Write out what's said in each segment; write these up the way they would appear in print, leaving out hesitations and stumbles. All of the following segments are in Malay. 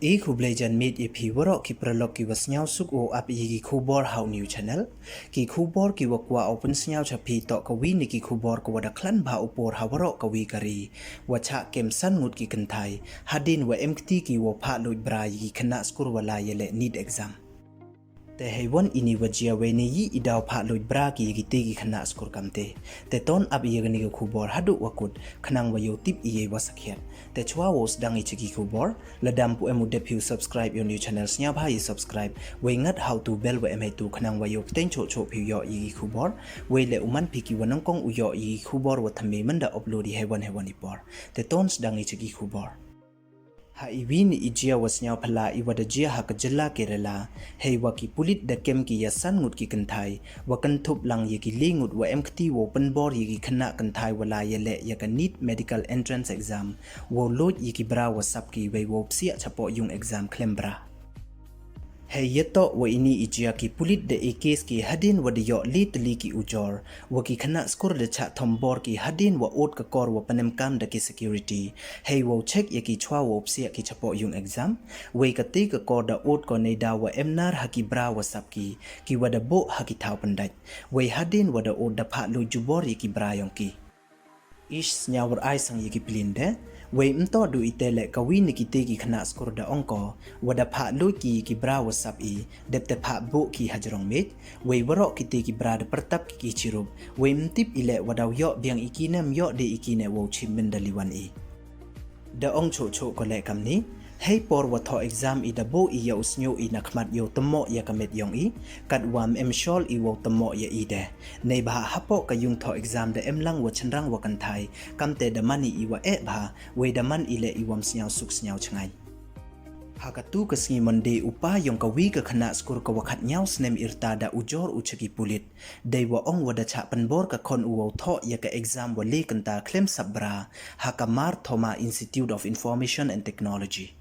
Kublejan meet EP Warok ki pralog ki wasnyaw suk o ap yigi kubor how new channel ki kubor ki wakwa open snyaw chapi to kawi ni ki kubor ko wada klan ba upor hawarok kawi kari wacha kem san ngut ki kentai hadin wa MKT ki wo pha loj bra yigi khynnah Skur wala yele need exam te heywan ini wajia weni yi idaw pha loj bra ki yigi te ki khynnah Skur kamte te ton ap yegani ki kubor hadu wakut khnang wayo tip iye wasakhiat te chwa wos dangi chiki kubor ladam pu emu depu subscribe your new channel snya bha yi subscribe we ngat how to bell we emai tu khnang wayo ten cho cho phi yo yi kubor we le uman phiki wanang kong uyo yi kubor wa thame manda upload yi hewan ipor te tons dangi chiki kubor ha iwin ijia wasnyaw phala iwada jia ha kajalla kerala hei waki pulit da kem ki yasan ngut ki kanthai wakan thup lang ye ki lingut wa MKT wo panbor ye ki khynnah kanthai wala yele ya ka need medical entrance exam wo loj ye ki bra wa sap ki we wo psia chapo yung exam klembra hei yeto wa ini ijia ki pulit de case ki hadin wa de yo litli ki ujor wa ki khynnah Skur de cha thombor ki hadin wa ot ka kor wa panem kam da ki security hei wo check ye ki chwa wo psia ki chapo yung exam we ka te ka kor da ot ko nei da wa Pnar haki bra wa sap ki wa da bo haki thau pandai we hadin wa da ot da pha lo jubor ye ki bra yong ki ish nyawar ai sang ye ki plinde we mto du itele kawi ni ki te ki khynnah Skur da ongko wada pha lo ki bra wasap i depte pha bo ki hajrong met we waro ki te ki bra da pertap ki chirup we mtip ile wada yo biang ikine myo de ikine wo chimben daliwan i da ong cho cho ko le kam ni hei por wa tho exam i da bo i ya usnyo i nakmat yo tamo ya kamet yong i kat wam em shol i wo tamo ya i de nei ba hapo ka yung tho exam da em lang wa chenrang wa kan thai kamte da mani i wa e ba we da man ile i wam snyaw suk snyaw chngai hakatu ka sngi monde upa yong ka wi ka khynnah Skur ka wakhat nyaw snem irta da ujor uchaki pulit dei wa ong wada cha panbor ka khon uwo tho ya ka exam wa le kanta klem sabra hakamar thoma Institute of Information and Technology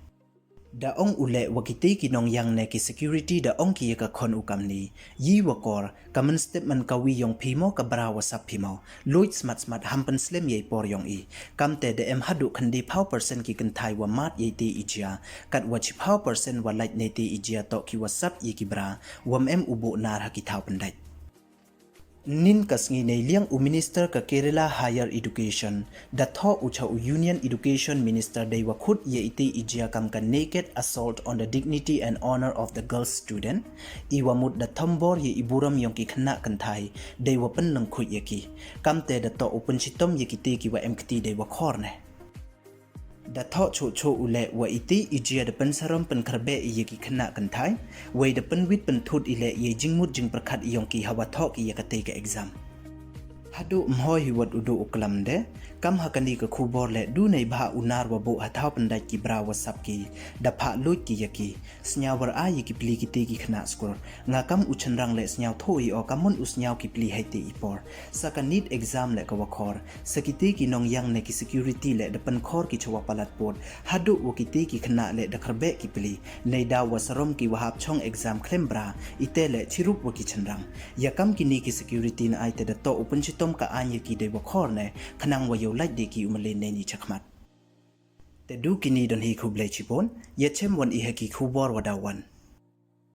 da ong ule wakite ki nong yang ne ki security da ong ki ka khon ukam ni yi wakor kaman step man kawi yong phimo ka bra wasap phimo loit smart hampan slem ye por yong i kamte de em hadu khandi phau percent ki kan thai wa mat ye te ijia kat wa chi phau percent wa light ne te ijia to ki wasap ye ki bra wam em ubo nar ha ki thau pandai nin kasngi nei liang u minister ka Kerala higher education da tho ucha u union education minister dei wa khut ye ite ijia kam ka naked assault on the dignity and honor of the girl student iwa mut da thambor ye iburam yong ki khynnah kan thai dei wa pan nang khut ye ki kamte da to open chitom ye ki te ki wa MKT dei wa khor ne da tho cho cho ule wa ite ijia da pansaram pan kharbe ye ki khynnah kan thai we da pan wit pan thut ile ye jingmut jing prakhat yong ki hawa tho ki ye ka te ka exam hadu mhoi hiwat udu uklam de kam hakani ka khubor le du nei bha unar wa bo hathau pandai ki bra wa sap ki da pha loj ki yaki snyawar a yi ki pli ki te ki khynnah Skur nga kam uchanrang le snyaw thoi o kamun usnyaw ki pli hai te ipor saka need exam le ka wa khor sakite ki nong yang ne ki security le da pan khor ki chwa palat pot hadu wo ki te ki khynnah le da kharbe ki pli nei da wa sarom ki wa hap chong exam klembra itele chirup wo ki chanrang yakam ki ni ki security na ai te da to open tom ka anya ki de wa khor ne khnang wa yo like de ki umale ne ni chakmat te du ki ni don hi khuble chipon yechem wan i ha ki khubor wa da wan